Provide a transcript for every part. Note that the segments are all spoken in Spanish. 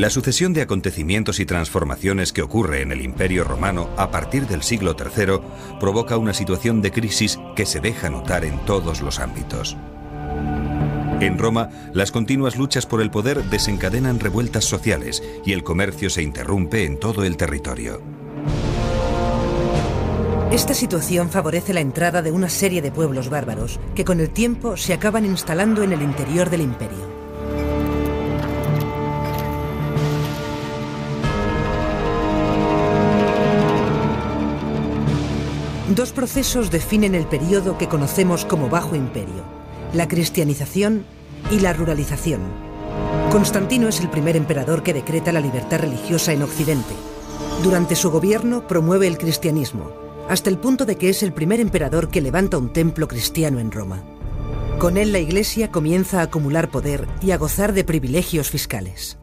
La sucesión de acontecimientos y transformaciones que ocurre en el Imperio Romano a partir del siglo III provoca una situación de crisis que se deja notar en todos los ámbitos. En Roma, las continuas luchas por el poder desencadenan revueltas sociales y el comercio se interrumpe en todo el territorio. Esta situación favorece la entrada de una serie de pueblos bárbaros que con el tiempo se acaban instalando en el interior del imperio. Dos procesos definen el periodo que conocemos como Bajo Imperio: la cristianización y la ruralización. Constantino es el primer emperador que decreta la libertad religiosa en Occidente. Durante su gobierno promueve el cristianismo, hasta el punto de que es el primer emperador que levanta un templo cristiano en Roma. Con él la Iglesia comienza a acumular poder y a gozar de privilegios fiscales.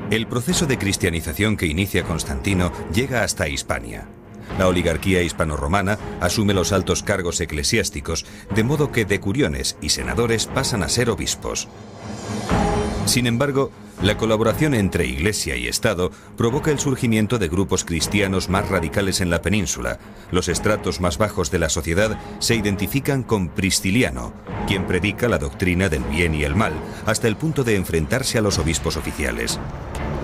El proceso de cristianización que inicia Constantino llega hasta Hispania. La oligarquía hispano-romana asume los altos cargos eclesiásticos, de modo que decuriones y senadores pasan a ser obispos. Sin embargo, la colaboración entre Iglesia y Estado provoca el surgimiento de grupos cristianos más radicales en la península. Los estratos más bajos de la sociedad se identifican con Pristiliano, quien predica la doctrina del bien y el mal, hasta el punto de enfrentarse a los obispos oficiales.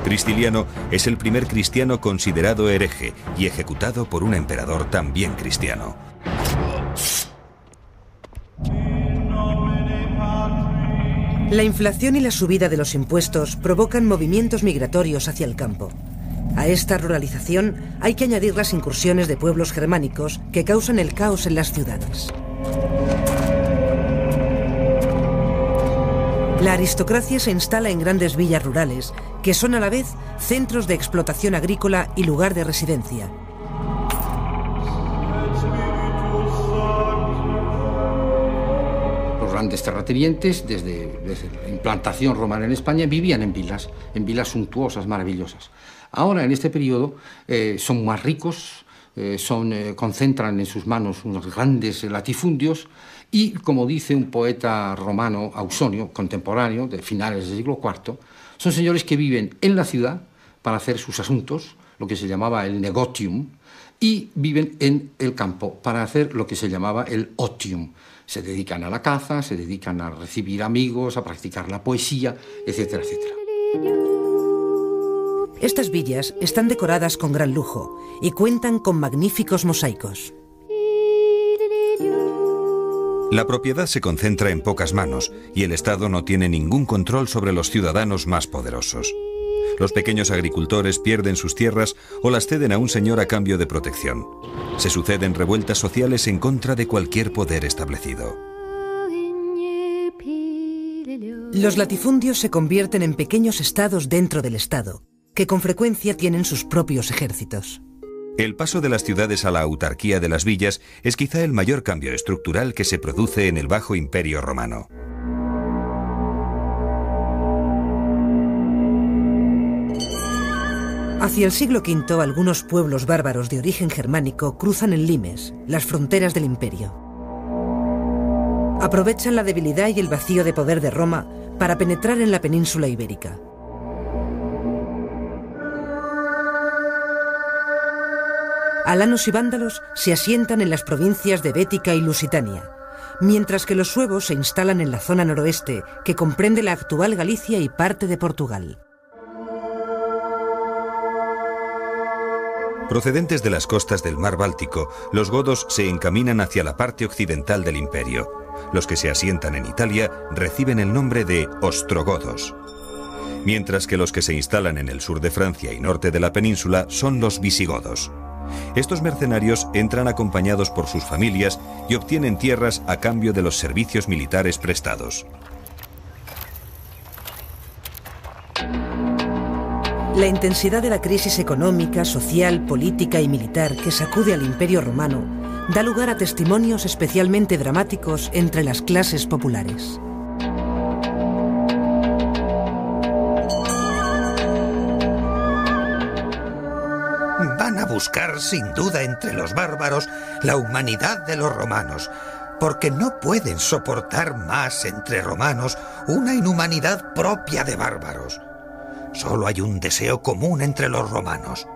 Pristiliano es el primer cristiano considerado hereje y ejecutado por un emperador también cristiano. La inflación y la subida de los impuestos provocan movimientos migratorios hacia el campo. A esta ruralización hay que añadir las incursiones de pueblos germánicos que causan el caos en las ciudades. La aristocracia se instala en grandes villas rurales, que son a la vez centros de explotación agrícola y lugar de residencia. Los grandes terratenientes, desde la implantación romana en España, vivían en vilas suntuosas, maravillosas. Ahora, en este periodo, son más ricos, concentran en sus manos unos grandes latifundios y, como dice un poeta romano, Ausonio, contemporáneo, de finales del siglo IV, son señores que viven en la ciudad para hacer sus asuntos, lo que se llamaba el negotium, y viven en el campo para hacer lo que se llamaba el otium. Se dedican a la caza, se dedican a recibir amigos, a practicar la poesía, etcétera, etcétera. Estas villas están decoradas con gran lujo y cuentan con magníficos mosaicos. La propiedad se concentra en pocas manos y el Estado no tiene ningún control sobre los ciudadanos más poderosos. Los pequeños agricultores pierden sus tierras o las ceden a un señor a cambio de protección. Se suceden revueltas sociales en contra de cualquier poder establecido. Los latifundios se convierten en pequeños estados dentro del Estado, que con frecuencia tienen sus propios ejércitos. El paso de las ciudades a la autarquía de las villas es quizá el mayor cambio estructural que se produce en el Bajo Imperio Romano. Hacia el siglo V, algunos pueblos bárbaros de origen germánico cruzan el limes, las fronteras del imperio. Aprovechan la debilidad y el vacío de poder de Roma para penetrar en la península ibérica. Alanos y vándalos se asientan en las provincias de Bética y Lusitania, mientras que los suevos se instalan en la zona noroeste, que comprende la actual Galicia y parte de Portugal. Procedentes de las costas del mar Báltico, los godos se encaminan hacia la parte occidental del imperio. Los que se asientan en Italia reciben el nombre de ostrogodos, mientras que los que se instalan en el sur de Francia y norte de la península son los visigodos. Estos mercenarios entran acompañados por sus familias y obtienen tierras a cambio de los servicios militares prestados. La intensidad de la crisis económica, social, política y militar que sacude al Imperio Romano da lugar a testimonios especialmente dramáticos entre las clases populares. Van a buscar sin duda entre los bárbaros la humanidad de los romanos, porque no pueden soportar más entre romanos una inhumanidad propia de bárbaros. Solo hay un deseo común entre los romanos: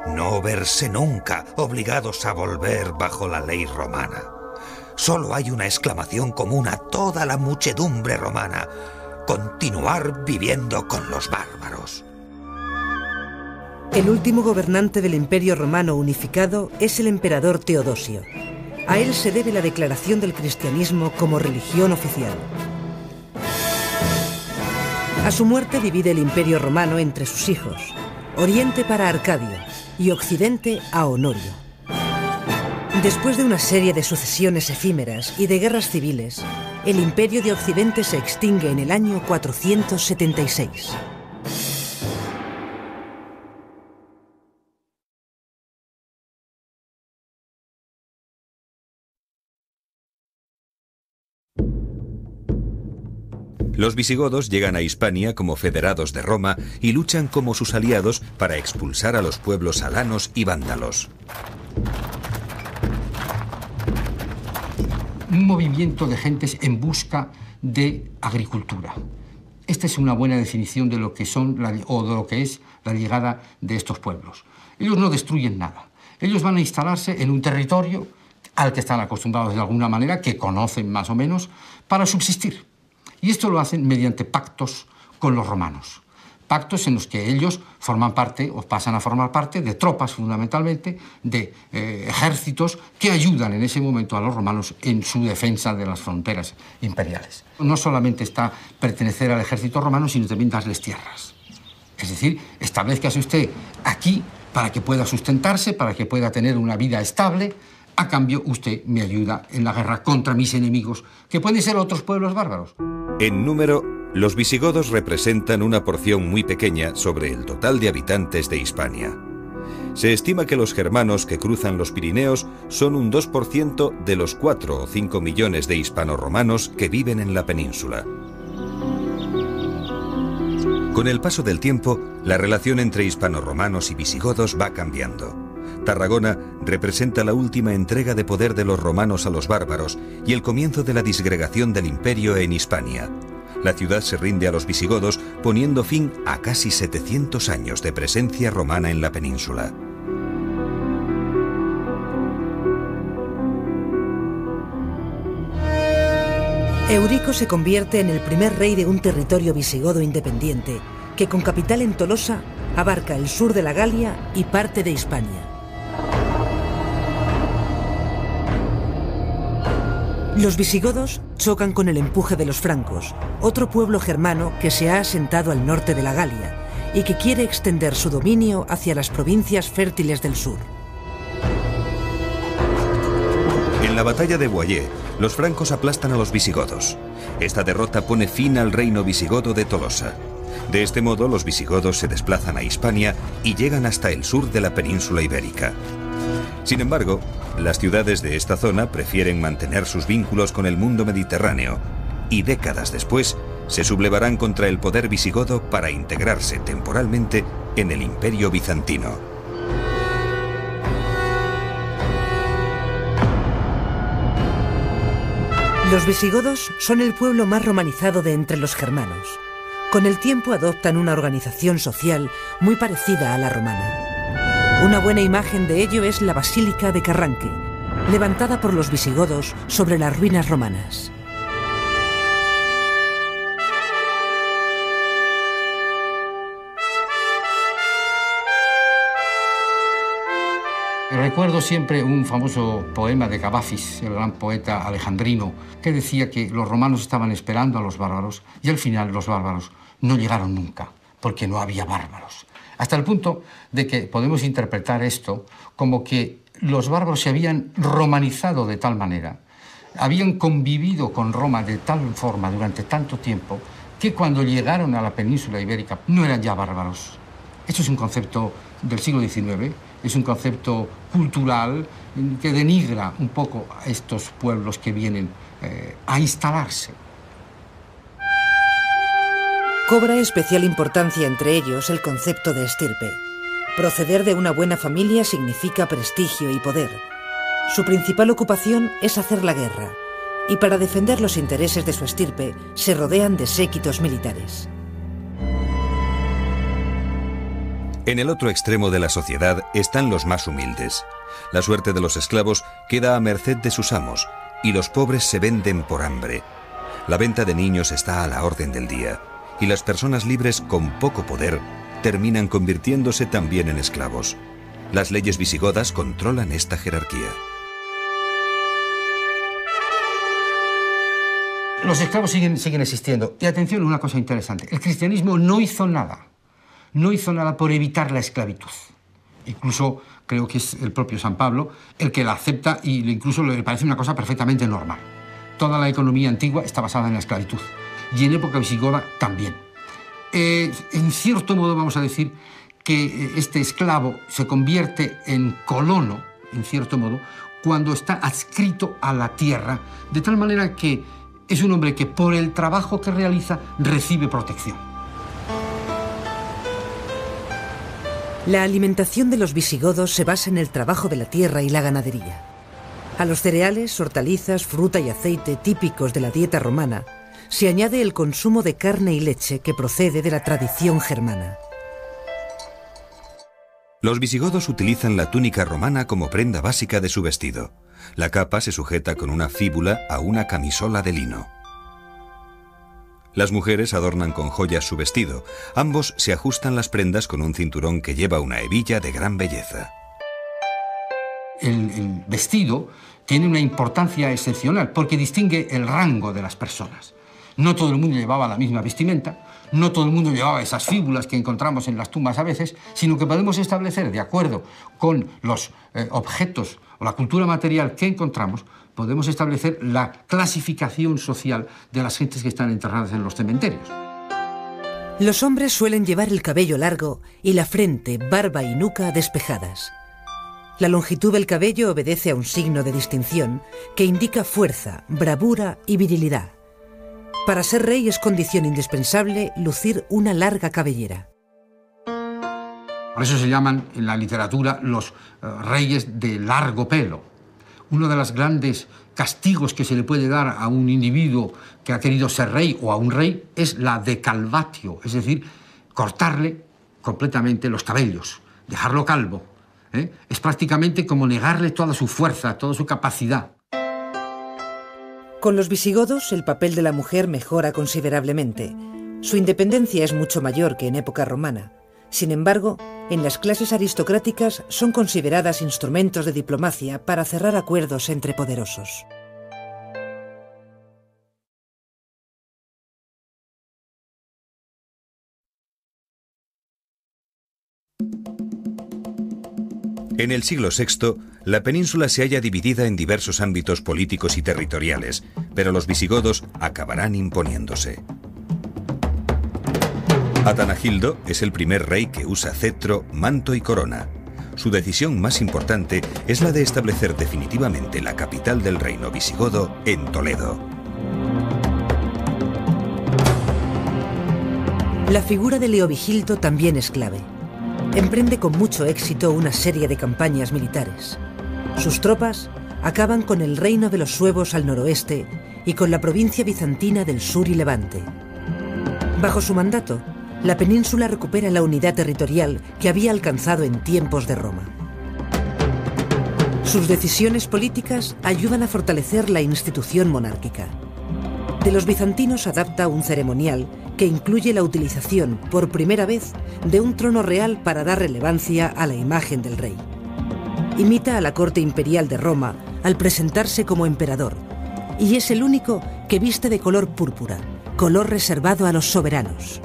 no verse nunca obligados a volver bajo la ley romana. Solo hay una exclamación común a toda la muchedumbre romana: continuar viviendo con los bárbaros. El último gobernante del Imperio Romano unificado es el emperador Teodosio. A él se debe la declaración del cristianismo como religión oficial. A su muerte divide el Imperio Romano entre sus hijos: Oriente para Arcadio y Occidente a Honorio. Después de una serie de sucesiones efímeras y de guerras civiles, el Imperio de Occidente se extingue en el año 476. Los visigodos llegan a Hispania como federados de Roma y luchan como sus aliados para expulsar a los pueblos alanos y vándalos. Un movimiento de gentes en busca de agricultura. Esta es una buena definición de lo que son o de lo que es la llegada de estos pueblos. Ellos no destruyen nada. Ellos van a instalarse en un territorio al que están acostumbrados de alguna manera, que conocen más o menos, para subsistir. Y esto lo hacen mediante pactos con los romanos. Pactos en los que ellos forman parte, o pasan a formar parte, de tropas fundamentalmente, de ejércitos que ayudan en ese momento a los romanos en su defensa de las fronteras imperiales. No solamente está pertenecer al ejército romano, sino también darles tierras. Es decir, establezcase usted aquí para que pueda sustentarse, para que pueda tener una vida estable. A cambio, usted me ayuda en la guerra contra mis enemigos, que pueden ser otros pueblos bárbaros. En número, los visigodos representan una porción muy pequeña sobre el total de habitantes de Hispania. Se estima que los germanos que cruzan los Pirineos son un 2% de los 4 o 5 millones de hispanoromanos que viven en la península. Con el paso del tiempo, la relación entre hispanoromanos y visigodos va cambiando. Tarragona representa la última entrega de poder de los romanos a los bárbaros y el comienzo de la disgregación del imperio en Hispania. La ciudad se rinde a los visigodos, poniendo fin a casi 700 años de presencia romana en la península. Eurico se convierte en el primer rey de un territorio visigodo independiente que, con capital en Tolosa, abarca el sur de la Galia y parte de Hispania. Los visigodos chocan con el empuje de los francos, otro pueblo germano que se ha asentado al norte de la Galia y que quiere extender su dominio hacia las provincias fértiles del sur. En la batalla de Boyé, los francos aplastan a los visigodos. Esta derrota pone fin al reino visigodo de Tolosa. De este modo, los visigodos se desplazan a Hispania y llegan hasta el sur de la península ibérica. Sin embargo, las ciudades de esta zona prefieren mantener sus vínculos con el mundo mediterráneo y décadas después se sublevarán contra el poder visigodo para integrarse temporalmente en el Imperio bizantino. Los visigodos son el pueblo más romanizado de entre los germanos. Con el tiempo adoptan una organización social muy parecida a la romana. Una buena imagen de ello es la Basílica de Carranque, levantada por los visigodos sobre las ruinas romanas. Recuerdo siempre un famoso poema de Cavafis, el gran poeta alejandrino, que decía que los romanos estaban esperando a los bárbaros y al final los bárbaros no llegaron nunca, porque no había bárbaros. Hasta el punto de que podemos interpretar esto como que los bárbaros se habían romanizado de tal manera, habían convivido con Roma de tal forma durante tanto tiempo, que cuando llegaron a la península ibérica no eran ya bárbaros. Esto es un concepto del siglo XIX, es un concepto cultural que denigra un poco a estos pueblos que vienen a instalarse. Cobra especial importancia entre ellos el concepto de estirpe. Proceder de una buena familia significa prestigio y poder. Su principal ocupación es hacer la guerra, y para defender los intereses de su estirpe se rodean de séquitos militares. En el otro extremo de la sociedad están los más humildes. La suerte de los esclavos queda a merced de sus amos, y los pobres se venden por hambre. La venta de niños está a la orden del día, y las personas libres con poco poder terminan convirtiéndose también en esclavos. Las leyes visigodas controlan esta jerarquía. Los esclavos siguen existiendo. Y atención a una cosa interesante. El cristianismo no hizo nada por evitar la esclavitud. Incluso creo que es el propio San Pablo el que la acepta y incluso le parece una cosa perfectamente normal. Toda la economía antigua está basada en la esclavitud. Y en época visigoda también. En cierto modo vamos a decir que este esclavo se convierte en colono, en cierto modo, cuando está adscrito a la tierra, de tal manera que es un hombre que por el trabajo que realiza recibe protección. La alimentación de los visigodos se basa en el trabajo de la tierra y la ganadería. A los cereales, hortalizas, fruta y aceite típicos de la dieta romana se añade el consumo de carne y leche que procede de la tradición germana. Los visigodos utilizan la túnica romana como prenda básica de su vestido. La capa se sujeta con una fíbula a una camisola de lino. Las mujeres adornan con joyas su vestido. Ambos se ajustan las prendas con un cinturón que lleva una hebilla de gran belleza. El vestido tiene una importancia excepcional porque distingue el rango de las personas. No todo el mundo llevaba la misma vestimenta, no todo el mundo llevaba esas fíbulas que encontramos en las tumbas a veces, sino que podemos establecer, de acuerdo con los objetos o la cultura material que encontramos, podemos establecer la clasificación social de las gentes que están enterradas en los cementerios. Los hombres suelen llevar el cabello largo y la frente, barba y nuca despejadas. La longitud del cabello obedece a un signo de distinción que indica fuerza, bravura y virilidad. Para ser rey es condición indispensable lucir una larga cabellera. Por eso se llaman en la literatura los reyes de largo pelo. Uno de los grandes castigos que se le puede dar a un individuo que ha querido ser rey o a un rey es la decalvatio, es decir, cortarle completamente los cabellos, dejarlo calvo. Es prácticamente como negarle toda su fuerza, toda su capacidad. Con los visigodos, el papel de la mujer mejora considerablemente. Su independencia es mucho mayor que en época romana. Sin embargo, en las clases aristocráticas son consideradas instrumentos de diplomacia para cerrar acuerdos entre poderosos. En el siglo VI, la península se halla dividida en diversos ámbitos políticos y territoriales, pero los visigodos acabarán imponiéndose. Atanagildo es el primer rey que usa cetro, manto y corona. Su decisión más importante es la de establecer definitivamente la capital del reino visigodo en Toledo. La figura de Leovigildo también es clave. Emprende con mucho éxito una serie de campañas militares. Sus tropas acaban con el reino de los suevos al noroeste y con la provincia bizantina del sur y Levante. Bajo su mandato, la península recupera la unidad territorial que había alcanzado en tiempos de Roma. Sus decisiones políticas ayudan a fortalecer la institución monárquica. De los bizantinos adapta un ceremonial que incluye la utilización, por primera vez, de un trono real para dar relevancia a la imagen del rey. Imita a la corte imperial de Roma al presentarse como emperador, y es el único que viste de color púrpura, color reservado a los soberanos.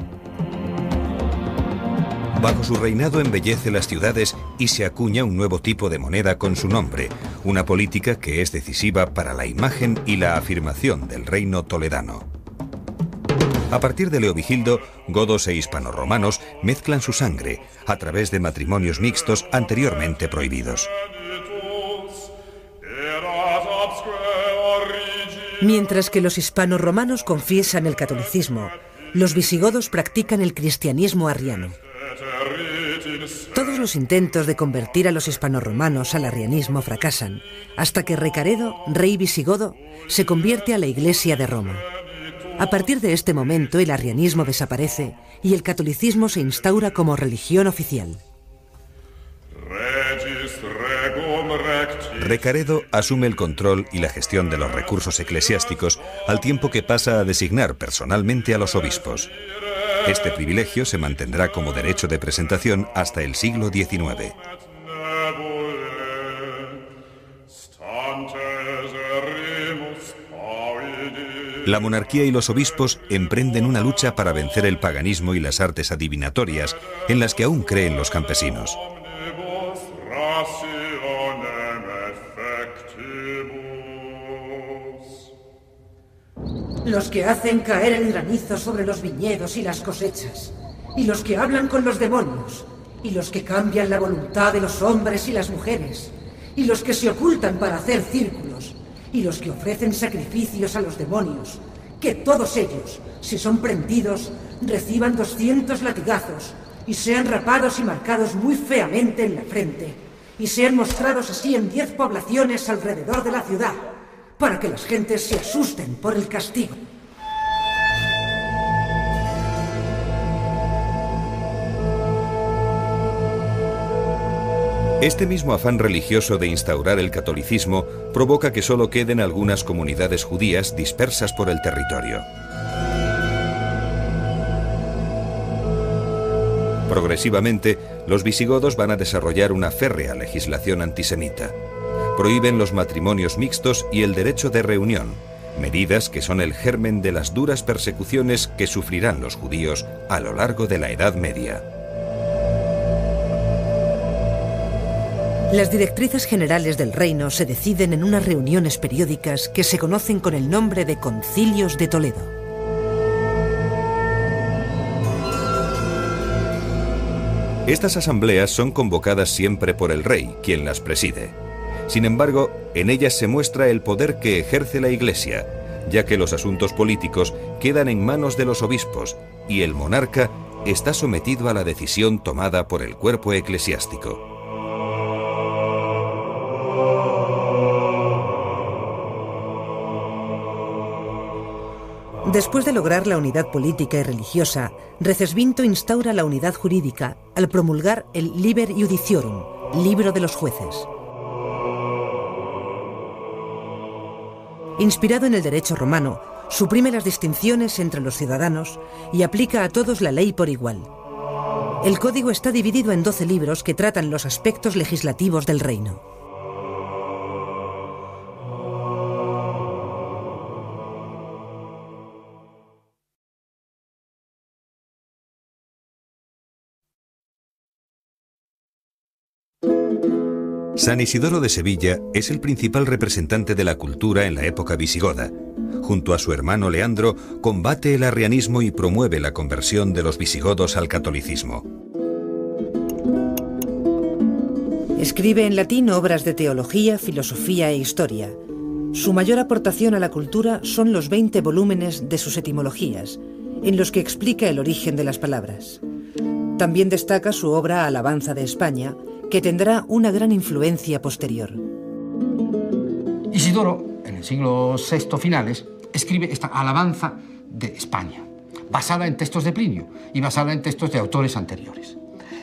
Bajo su reinado embellece las ciudades y se acuña un nuevo tipo de moneda con su nombre, una política que es decisiva para la imagen y la afirmación del reino toledano. A partir de Leovigildo, godos e hispanorromanos mezclan su sangre a través de matrimonios mixtos anteriormente prohibidos. Mientras que los hispanorromanos confiesan el catolicismo, los visigodos practican el cristianismo arriano. Todos los intentos de convertir a los hispanorromanos al arrianismo fracasan, hasta que Recaredo, rey visigodo, se convierte a la Iglesia de Roma. A partir de este momento el arrianismo desaparece y el catolicismo se instaura como religión oficial. Recaredo asume el control y la gestión de los recursos eclesiásticos al tiempo que pasa a designar personalmente a los obispos. Este privilegio se mantendrá como derecho de presentación hasta el siglo XIX. La monarquía y los obispos emprenden una lucha para vencer el paganismo y las artes adivinatorias en las que aún creen los campesinos. Los que hacen caer el granizo sobre los viñedos y las cosechas, y los que hablan con los demonios, y los que cambian la voluntad de los hombres y las mujeres, y los que se ocultan para hacer círculos, y los que ofrecen sacrificios a los demonios, que todos ellos, si son prendidos, reciban 200 latigazos, y sean rapados y marcados muy feamente en la frente, y sean mostrados así en 10 poblaciones alrededor de la ciudad, para que las gentes se asusten por el castigo. Este mismo afán religioso de instaurar el catolicismo provoca que solo queden algunas comunidades judías dispersas por el territorio. Progresivamente, los visigodos van a desarrollar una férrea legislación antisemita. Prohíben los matrimonios mixtos y el derecho de reunión, medidas que son el germen de las duras persecuciones que sufrirán los judíos a lo largo de la Edad Media. Las directrices generales del reino se deciden en unas reuniones periódicas que se conocen con el nombre de Concilios de Toledo. Estas asambleas son convocadas siempre por el rey, quien las preside. Sin embargo, en ellas se muestra el poder que ejerce la Iglesia, ya que los asuntos políticos quedan en manos de los obispos y el monarca está sometido a la decisión tomada por el cuerpo eclesiástico. Después de lograr la unidad política y religiosa, Recesvinto instaura la unidad jurídica al promulgar el Liber Judiciorum, libro de los jueces. Inspirado en el derecho romano, suprime las distinciones entre los ciudadanos y aplica a todos la ley por igual. El código está dividido en 12 libros que tratan los aspectos legislativos del reino. San Isidoro de Sevilla es el principal representante de la cultura en la época visigoda. Junto a su hermano Leandro, combate el arrianismo y promueve la conversión de los visigodos al catolicismo. Escribe en latín obras de teología, filosofía e historia. Su mayor aportación a la cultura son los 20 volúmenes de sus etimologías, en los que explica el origen de las palabras. También destaca su obra Alabanza de España, que tendrá una gran influencia posterior. Isidoro, en el siglo VI finales, escribe esta Alabanza de España, basada en textos de Plinio y basada en textos de autores anteriores.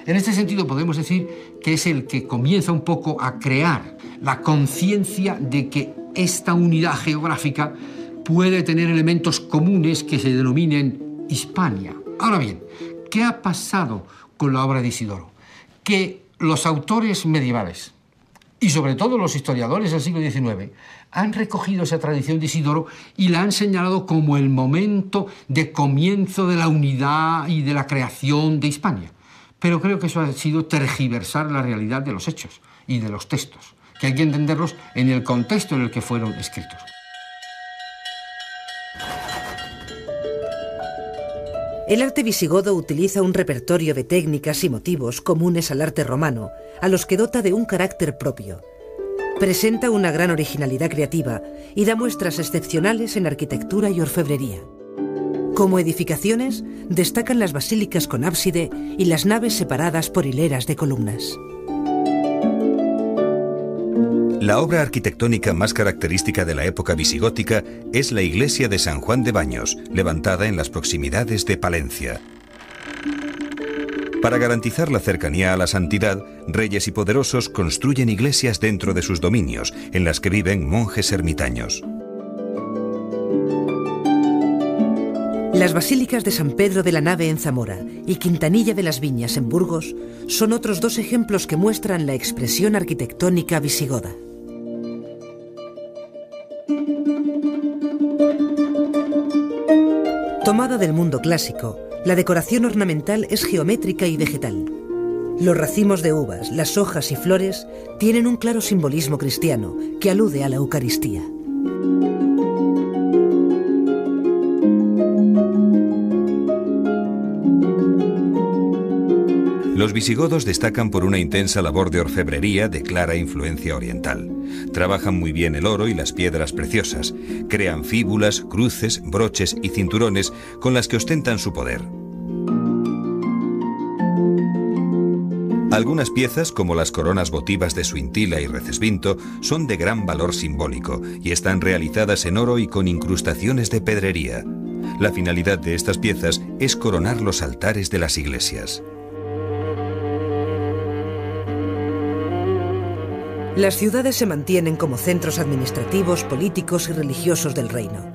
En este sentido podemos decir que es el que comienza un poco a crear la conciencia de que esta unidad geográfica puede tener elementos comunes que se denominen Hispania. Ahora bien, ¿qué ha pasado con la obra de Isidoro? Que los autores medievales, y sobre todo los historiadores del siglo XIX, han recogido esa tradición de Isidoro y la han señalado como el momento de comienzo de la unidad y de la creación de Hispania. Pero creo que eso ha sido tergiversar la realidad de los hechos y de los textos, que hay que entenderlos en el contexto en el que fueron escritos. El arte visigodo utiliza un repertorio de técnicas y motivos comunes al arte romano, a los que dota de un carácter propio. Presenta una gran originalidad creativa y da muestras excepcionales en arquitectura y orfebrería. Como edificaciones, destacan las basílicas con ábside y las naves separadas por hileras de columnas. La obra arquitectónica más característica de la época visigótica es la iglesia de San Juan de Baños, levantada en las proximidades de Palencia. Para garantizar la cercanía a la santidad, reyes y poderosos construyen iglesias dentro de sus dominios, en las que viven monjes ermitaños. Las basílicas de San Pedro de la Nave en Zamora y Quintanilla de las Viñas en Burgos son otros dos ejemplos que muestran la expresión arquitectónica visigoda. Tomada del mundo clásico, la decoración ornamental es geométrica y vegetal. Los racimos de uvas, las hojas y flores tienen un claro simbolismo cristiano que alude a la Eucaristía. Los visigodos destacan por una intensa labor de orfebrería de clara influencia oriental. Trabajan muy bien el oro y las piedras preciosas. Crean fíbulas, cruces, broches y cinturones con las que ostentan su poder. Algunas piezas, como las coronas votivas de Suintila y Recesvinto, son de gran valor simbólico y están realizadas en oro y con incrustaciones de pedrería. La finalidad de estas piezas es coronar los altares de las iglesias. Las ciudades se mantienen como centros administrativos, políticos y religiosos del reino.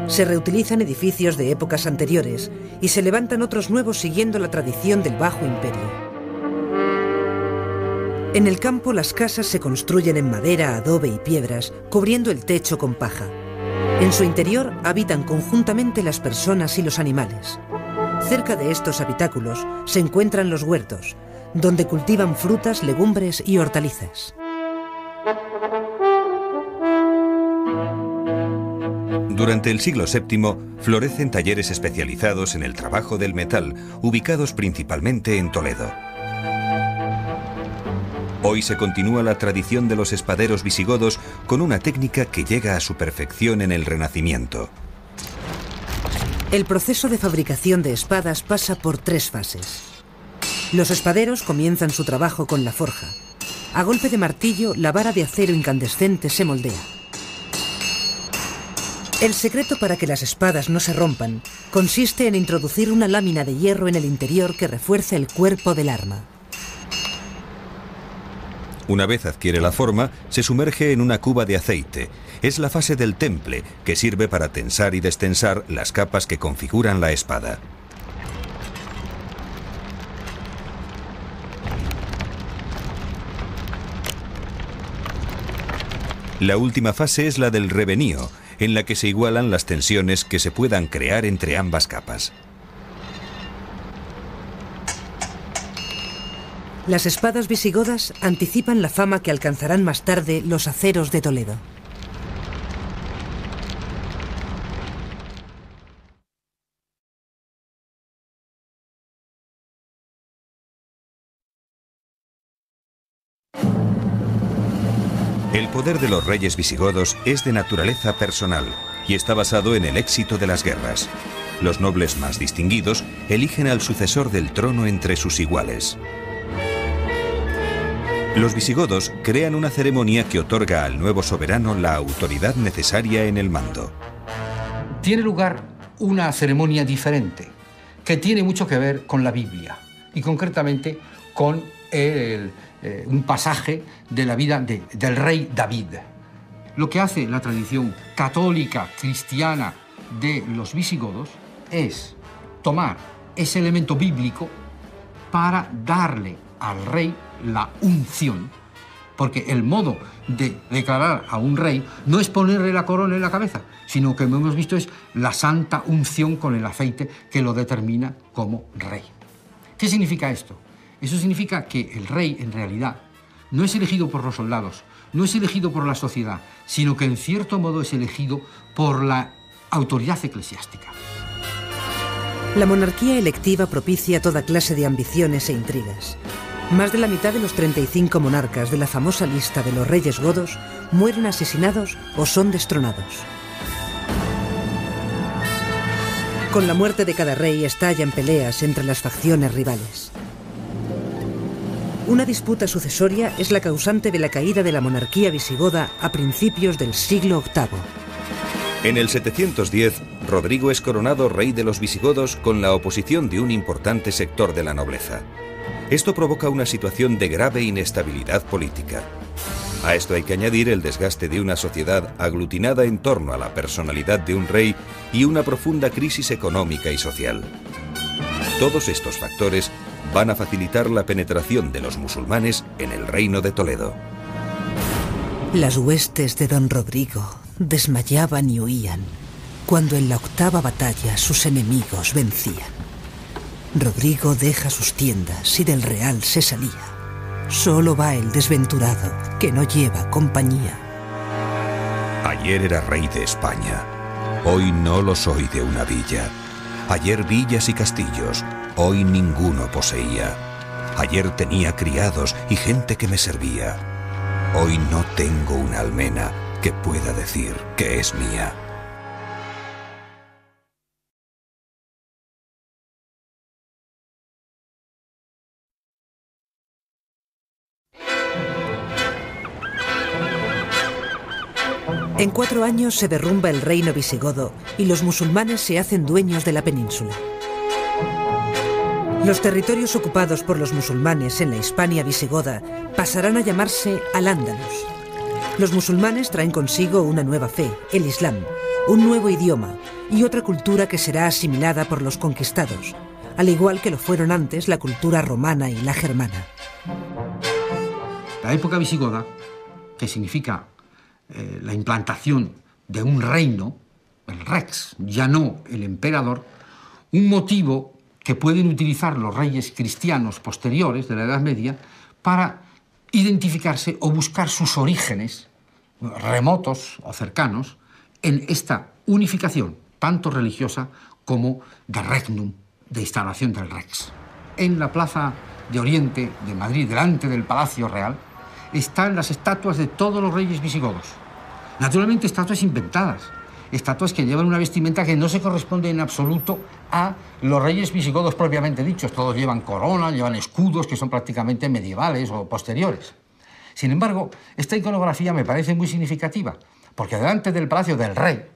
Se reutilizan edificios de épocas anteriores y se levantan otros nuevos siguiendo la tradición del Bajo Imperio. En el campo las casas se construyen en madera, adobe y piedras, cubriendo el techo con paja. En su interior habitan conjuntamente las personas y los animales. Cerca de estos habitáculos se encuentran los huertos, donde cultivan frutas, legumbres y hortalizas. Durante el siglo VII florecen talleres especializados en el trabajo del metal, ubicados principalmente en Toledo. Hoy se continúa la tradición de los espaderos visigodos con una técnica que llega a su perfección en el Renacimiento. El proceso de fabricación de espadas pasa por 3 fases. Los espaderos comienzan su trabajo con la forja. A golpe de martillo, la vara de acero incandescente se moldea. El secreto para que las espadas no se rompan consiste en introducir una lámina de hierro en el interior que refuerce el cuerpo del arma. Una vez adquiere la forma, se sumerge en una cuba de aceite. Es la fase del temple, que sirve para tensar y destensar las capas que configuran la espada. La última fase es la del revenío, en la que se igualan las tensiones que se puedan crear entre ambas capas. Las espadas visigodas anticipan la fama que alcanzarán más tarde los aceros de Toledo. El poder de los reyes visigodos es de naturaleza personal y está basado en el éxito de las guerras. Los nobles más distinguidos eligen al sucesor del trono entre sus iguales. Los visigodos crean una ceremonia que otorga al nuevo soberano la autoridad necesaria en el mando. Tiene lugar una ceremonia diferente, que tiene mucho que ver con la Biblia y concretamente con un pasaje de la vida del rey David. Lo que hace la tradición católica cristiana de los visigodos es tomar ese elemento bíblico para darle al rey la unción, porque el modo de declarar a un rey no es ponerle la corona en la cabeza, sino que, como hemos visto, es la santa unción con el aceite que lo determina como rey. ¿Qué significa esto? Eso significa que el rey, en realidad, no es elegido por los soldados, no es elegido por la sociedad, sino que en cierto modo es elegido por la autoridad eclesiástica. La monarquía electiva propicia toda clase de ambiciones e intrigas. Más de la mitad de los 35 monarcas de la famosa lista de los reyes godos mueren asesinados o son destronados. Con la muerte de cada rey estallan peleas entre las facciones rivales. Una disputa sucesoria es la causante de la caída de la monarquía visigoda a principios del siglo VIII. En el 710, Rodrigo es coronado rey de los visigodos con la oposición de un importante sector de la nobleza. Esto provoca una situación de grave inestabilidad política. A esto hay que añadir el desgaste de una sociedad aglutinada en torno a la personalidad de un rey y una profunda crisis económica y social. Todos estos factores van a facilitar la penetración de los musulmanes en el reino de Toledo. Las huestes de don Rodrigo desmayaban y huían cuando en la octava batalla sus enemigos vencían. Rodrigo deja sus tiendas y del real se salía. Solo va el desventurado que no lleva compañía. Ayer era rey de España, hoy no lo soy de una villa. Ayer villas y castillos, hoy ninguno poseía. Ayer tenía criados y gente que me servía. Hoy no tengo una almena que pueda decir que es mía. En 4 años se derrumba el reino visigodo y los musulmanes se hacen dueños de la península. Los territorios ocupados por los musulmanes en la Hispania visigoda pasarán a llamarse Al-Ándalus. Los musulmanes traen consigo una nueva fe, el Islam, un nuevo idioma y otra cultura que será asimilada por los conquistados, al igual que lo fueron antes la cultura romana y la germana. La época visigoda, que significa la implantación de un reino, el rex, ya no el emperador, un motivo que pueden utilizar los reyes cristianos posteriores de la Edad Media para identificarse o buscar sus orígenes remotos o cercanos en esta unificación, tanto religiosa como de regnum, de instalación del rex. En la plaza de Oriente de Madrid, delante del Palacio Real, están las estatuas de todos los reyes visigodos. Naturalmente, estatuas inventadas, estatuas que llevan una vestimenta que no se corresponde en absoluto a los reyes visigodos propiamente dichos. Todos llevan corona, llevan escudos que son prácticamente medievales o posteriores. Sin embargo, esta iconografía me parece muy significativa, porque delante del Palacio del Rey,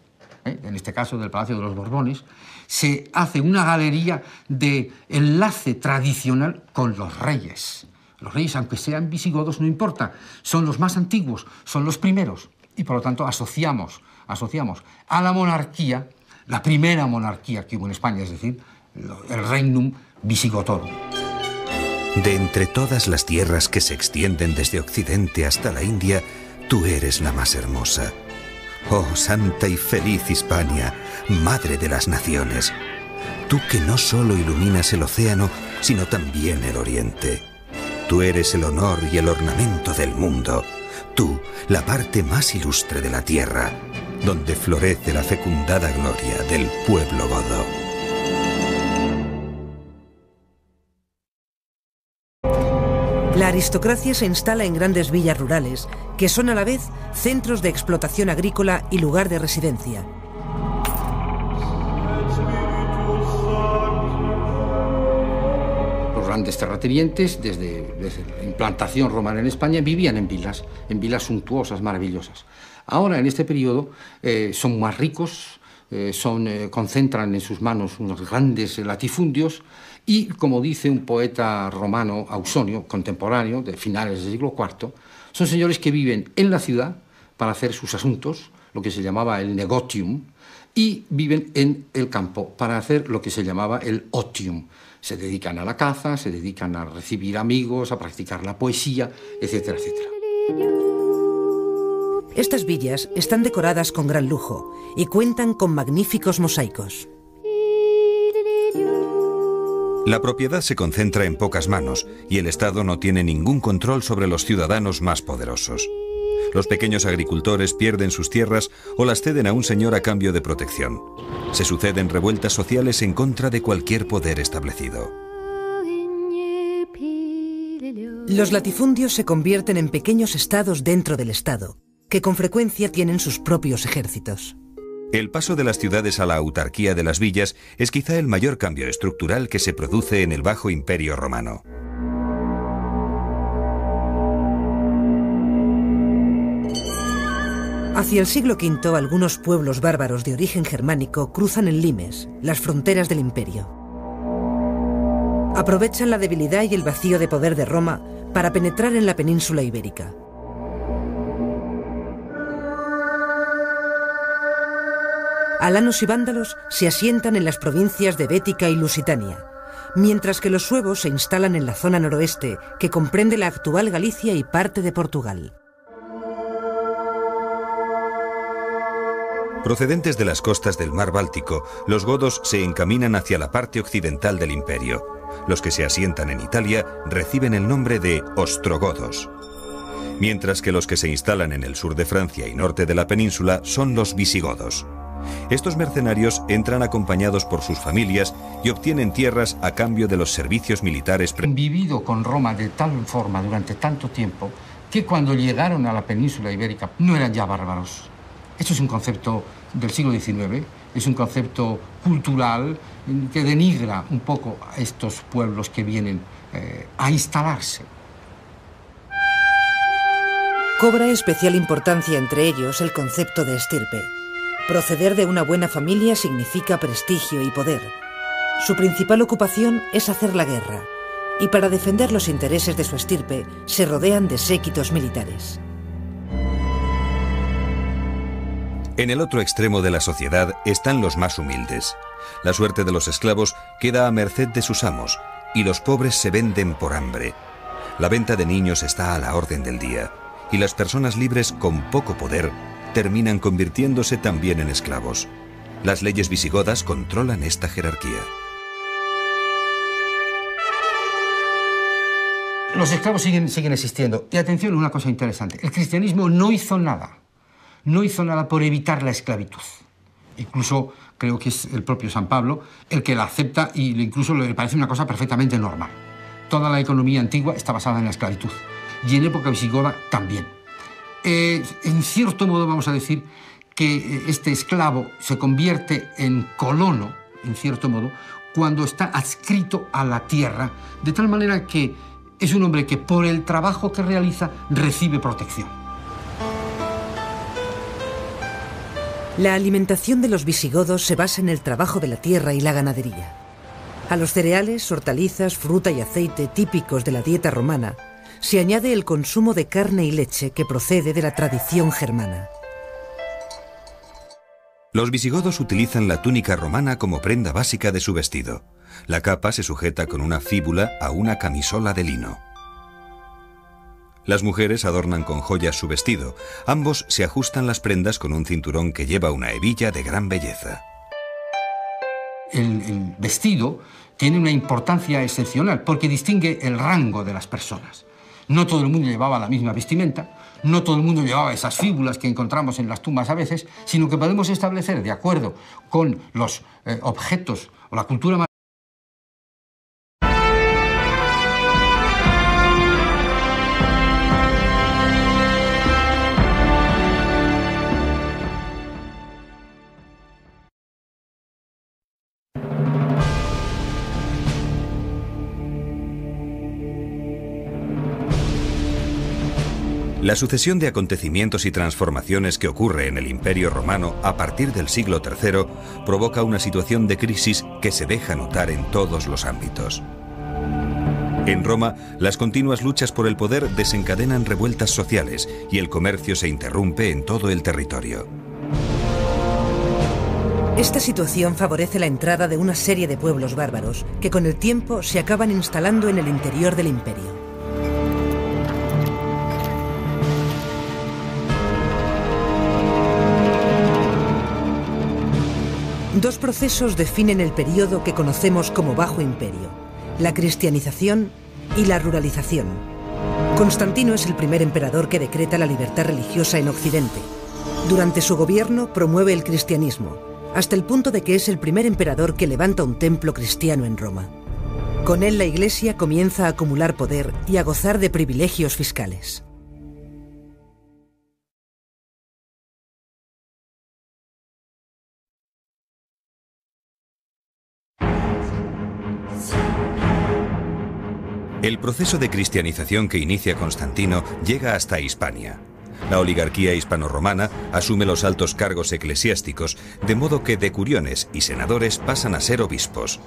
en este caso del Palacio de los Borbones, se hace una galería de enlace tradicional con los reyes. Los reyes, aunque sean visigodos, no importa, son los más antiguos, son los primeros, y por lo tanto asociamos a la monarquía, la primera monarquía que hubo en España, es decir, el Regnum Visigotorum. De entre todas las tierras que se extienden desde Occidente hasta la India, tú eres la más hermosa. Oh, santa y feliz Hispania, madre de las naciones. Tú que no solo iluminas el océano, sino también el oriente. Tú eres el honor y el ornamento del mundo. Tú, la parte más ilustre de la tierra, donde florece la fecundada gloria del pueblo godo. La aristocracia se instala en grandes villas rurales, que son a la vez centros de explotación agrícola y lugar de residencia. Los grandes terratenientes, desde la implantación romana en España, vivían en vilas suntuosas, maravillosas. Ahora, en este periodo, son más ricos, concentran en sus manos unos grandes latifundios y, como dice un poeta romano, Ausonio, contemporáneo, de finales del siglo IV, son señores que viven en la ciudad para hacer sus asuntos, lo que se llamaba el negotium, y viven en el campo para hacer lo que se llamaba el otium. Se dedican a la caza, se dedican a recibir amigos, a practicar la poesía, etcétera, etcétera. Estas villas están decoradas con gran lujo y cuentan con magníficos mosaicos. La propiedad se concentra en pocas manos y el Estado no tiene ningún control sobre los ciudadanos más poderosos. Los pequeños agricultores pierden sus tierras o las ceden a un señor a cambio de protección. Se suceden revueltas sociales en contra de cualquier poder establecido. Los latifundios se convierten en pequeños estados dentro del Estado, que con frecuencia tienen sus propios ejércitos. El paso de las ciudades a la autarquía de las villas es quizá el mayor cambio estructural que se produce en el Bajo Imperio Romano. Hacia el siglo V, algunos pueblos bárbaros de origen germánico cruzan el limes, las fronteras del imperio. Aprovechan la debilidad y el vacío de poder de Roma para penetrar en la península ibérica. Alanos y vándalos se asientan en las provincias de Bética y Lusitania, mientras que los suevos se instalan en la zona noroeste, que comprende la actual Galicia y parte de Portugal. Procedentes de las costas del mar Báltico, los godos se encaminan hacia la parte occidental del imperio. Los que se asientan en Italia reciben el nombre de ostrogodos, mientras que los que se instalan en el sur de Francia y norte de la península son los visigodos. Estos mercenarios entran acompañados por sus familias y obtienen tierras a cambio de los servicios militares. Han vivido con Roma de tal forma durante tanto tiempo que cuando llegaron a la península ibérica no eran ya bárbaros. Esto es un concepto del siglo XIX, es un concepto cultural que denigra un poco a estos pueblos que vienen a instalarse. Cobra especial importancia entre ellos el concepto de estirpe. Proceder de una buena familia significa prestigio y poder. Su principal ocupación es hacer la guerra, y para defender los intereses de su estirpe se rodean de séquitos militares. En el otro extremo de la sociedad están los más humildes. La suerte de los esclavos queda a merced de sus amos, y los pobres se venden por hambre. La venta de niños está a la orden del día, y las personas libres con poco poder terminan convirtiéndose también en esclavos. Las leyes visigodas controlan esta jerarquía. Los esclavos siguen existiendo. Y atención, una cosa interesante. El cristianismo no hizo nada por evitar la esclavitud. Incluso creo que es el propio San Pablo el que la acepta y incluso le parece una cosa perfectamente normal. Toda la economía antigua está basada en la esclavitud. Y en época visigoda también. En cierto modo vamos a decir que este esclavo se convierte en colono, en cierto modo, cuando está adscrito a la tierra, de tal manera que es un hombre que por el trabajo que realiza recibe protección. La alimentación de los visigodos se basa en el trabajo de la tierra y la ganadería. A los cereales, hortalizas, fruta y aceite típicos de la dieta romana se añade el consumo de carne y leche que procede de la tradición germana. Los visigodos utilizan la túnica romana como prenda básica de su vestido. La capa se sujeta con una fíbula a una camisola de lino. Las mujeres adornan con joyas su vestido. Ambos se ajustan las prendas con un cinturón que lleva una hebilla de gran belleza. El vestido tiene una importancia excepcional porque distingue el rango de las personas. No todo el mundo llevaba la misma vestimenta, no todo el mundo llevaba esas fíbulas que encontramos en las tumbas a veces, sino que podemos establecer, de acuerdo con los objetos o la cultura La sucesión de acontecimientos y transformaciones que ocurre en el Imperio Romano a partir del siglo III provoca una situación de crisis que se deja notar en todos los ámbitos. En Roma, las continuas luchas por el poder desencadenan revueltas sociales y el comercio se interrumpe en todo el territorio. Esta situación favorece la entrada de una serie de pueblos bárbaros que con el tiempo se acaban instalando en el interior del imperio. Dos procesos definen el periodo que conocemos como Bajo Imperio: la cristianización y la ruralización. Constantino es el primer emperador que decreta la libertad religiosa en Occidente. Durante su gobierno promueve el cristianismo, hasta el punto de que es el primer emperador que levanta un templo cristiano en Roma. Con él la Iglesia comienza a acumular poder y a gozar de privilegios fiscales. El proceso de cristianización que inicia Constantino llega hasta Hispania. La oligarquía hispano-romana asume los altos cargos eclesiásticos, de modo que decuriones y senadores pasan a ser obispos.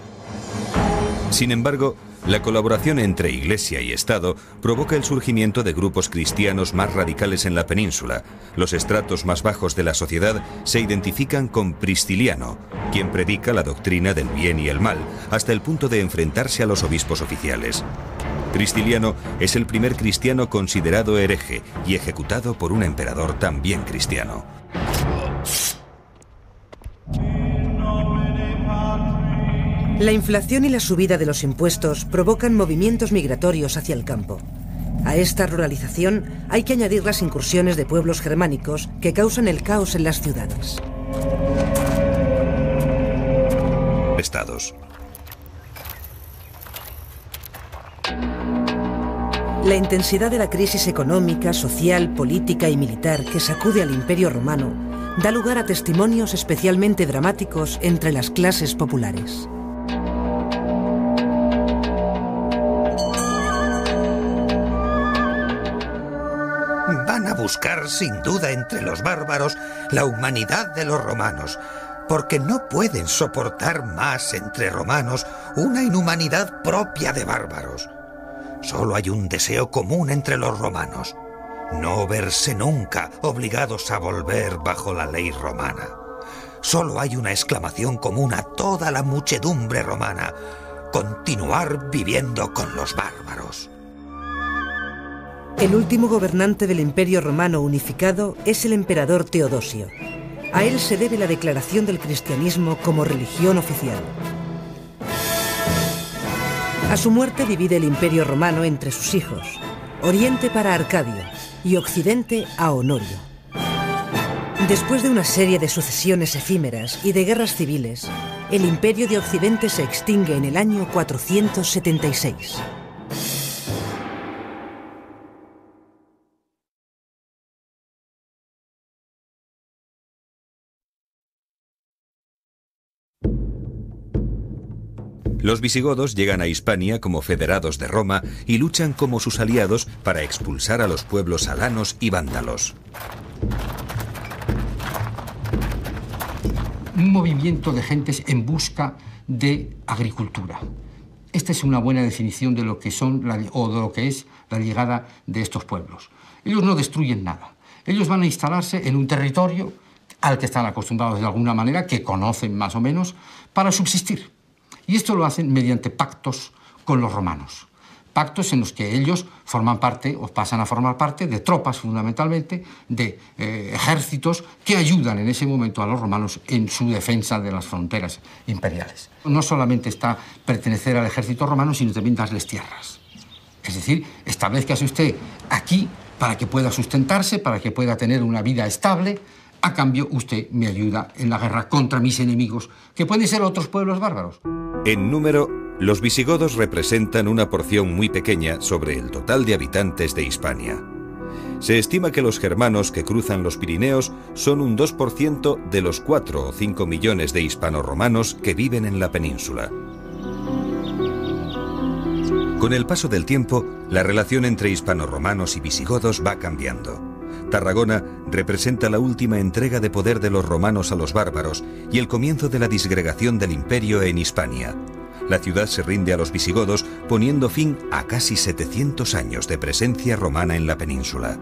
Sin embargo, la colaboración entre Iglesia y Estado provoca el surgimiento de grupos cristianos más radicales en la península. Los estratos más bajos de la sociedad se identifican con Pristiliano, quien predica la doctrina del bien y el mal, hasta el punto de enfrentarse a los obispos oficiales. Pristiliano es el primer cristiano considerado hereje y ejecutado por un emperador también cristiano. La inflación y la subida de los impuestos provocan movimientos migratorios hacia el campo. A esta ruralización hay que añadir las incursiones de pueblos germánicos que causan el caos en las ciudades. Estados. La intensidad de la crisis económica, social, política y militar que sacude al Imperio Romano da lugar a testimonios especialmente dramáticos entre las clases populares. Van a buscar sin duda entre los bárbaros la humanidad de los romanos, porque no pueden soportar más entre romanos una inhumanidad propia de bárbaros. Solo hay un deseo común entre los romanos: no verse nunca obligados a volver bajo la ley romana. Solo hay una exclamación común a toda la muchedumbre romana: continuar viviendo con los bárbaros. El último gobernante del Imperio Romano unificado es el emperador Teodosio. A él se debe la declaración del cristianismo como religión oficial. A su muerte divide el Imperio Romano entre sus hijos: Oriente para Arcadio y Occidente a Honorio. Después de una serie de sucesiones efímeras y de guerras civiles, el Imperio de Occidente se extingue en el año 476. Los visigodos llegan a Hispania como federados de Roma y luchan como sus aliados para expulsar a los pueblos alanos y vándalos. Un movimiento de gentes en busca de agricultura. Esta es una buena definición de lo que son o de lo que es la llegada de estos pueblos. Ellos no destruyen nada. Ellos van a instalarse en un territorio al que están acostumbrados de alguna manera, que conocen más o menos, para subsistir. Y esto lo hacen mediante pactos con los romanos. Pactos en los que ellos forman parte, o pasan a formar parte, de tropas fundamentalmente, de ejércitos que ayudan en ese momento a los romanos en su defensa de las fronteras imperiales. No solamente está pertenecer al ejército romano, sino también darles tierras. Es decir, establezcase usted aquí para que pueda sustentarse, para que pueda tener una vida estable. A cambio, usted me ayuda en la guerra contra mis enemigos, que pueden ser otros pueblos bárbaros. En número, los visigodos representan una porción muy pequeña sobre el total de habitantes de Hispania. Se estima que los germanos que cruzan los Pirineos son un 2% de los 4 o 5 millones de hispanoromanos que viven en la península. Con el paso del tiempo, la relación entre hispanoromanos y visigodos va cambiando. Tarragona representa la última entrega de poder de los romanos a los bárbaros y el comienzo de la disgregación del imperio en Hispania. La ciudad se rinde a los visigodos, poniendo fin a casi 700 años de presencia romana en la península.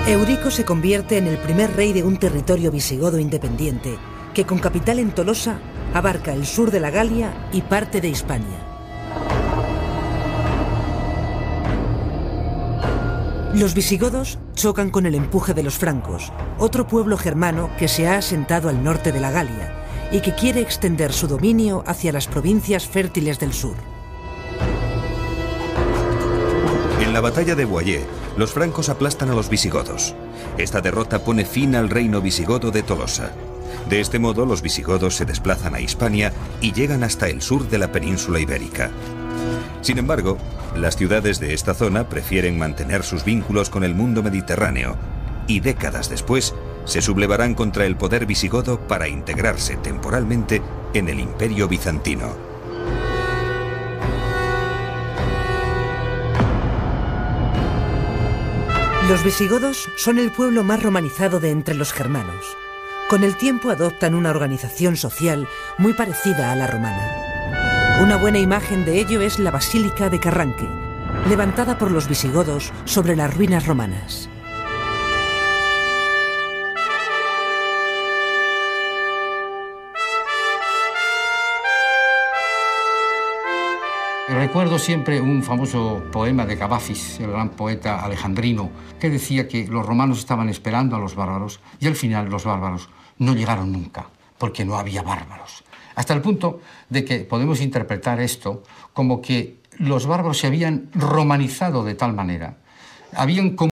Eurico se convierte en el primer rey de un territorio visigodo independiente, que con capital en Tolosa abarca el sur de la Galia y parte de Hispania. Los visigodos chocan con el empuje de los francos, otro pueblo germano que se ha asentado al norte de la Galia y que quiere extender su dominio hacia las provincias fértiles del sur. En la batalla de Boyé, los francos aplastan a los visigodos. Esta derrota pone fin al reino visigodo de Tolosa. De este modo, los visigodos se desplazan a Hispania y llegan hasta el sur de la península ibérica. Sin embargo, las ciudades de esta zona prefieren mantener sus vínculos con el mundo mediterráneo. y décadas después se sublevarán contra el poder visigodo para integrarse temporalmente en el Imperio bizantino. Los visigodos son el pueblo más romanizado de entre los germanos. Con el tiempo adoptan una organización social muy parecida a la romana. Una buena imagen de ello es la Basílica de Carranque, levantada por los visigodos sobre las ruinas romanas. Recuerdo siempre un famoso poema de Cavafis, el gran poeta alejandrino, que decía que los romanos estaban esperando a los bárbaros y al final los bárbaros no llegaron nunca, porque no había bárbaros. Hasta el punto de que podemos interpretar esto como que los bárbaros se habían romanizado de tal manera, habían